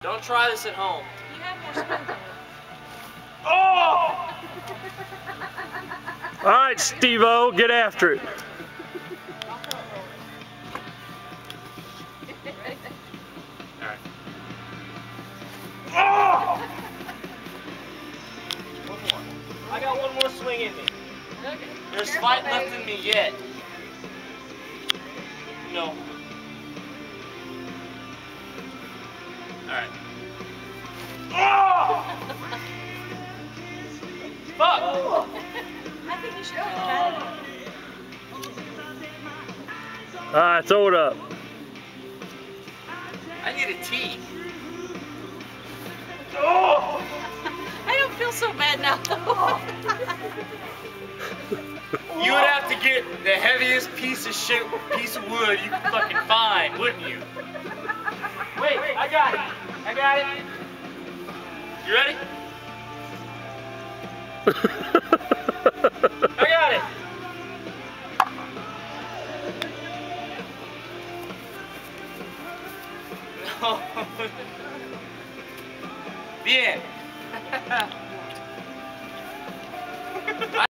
Don't try this at home. You have more spin though. Oh! All right, Steve-O, get after it. Alright. Oh! One more. I got one more swing in me. Okay. There's Careful, fight baby. left in me yet. No. Alright. Oh! Fuck! I think you should put that in. All right, throw it up. I need a tea. Oh! I don't feel so bad now though. You would have to get the heaviest piece of wood you could fucking find, wouldn't you? Wait, I got it. I got it. You ready? I got it. No. The end.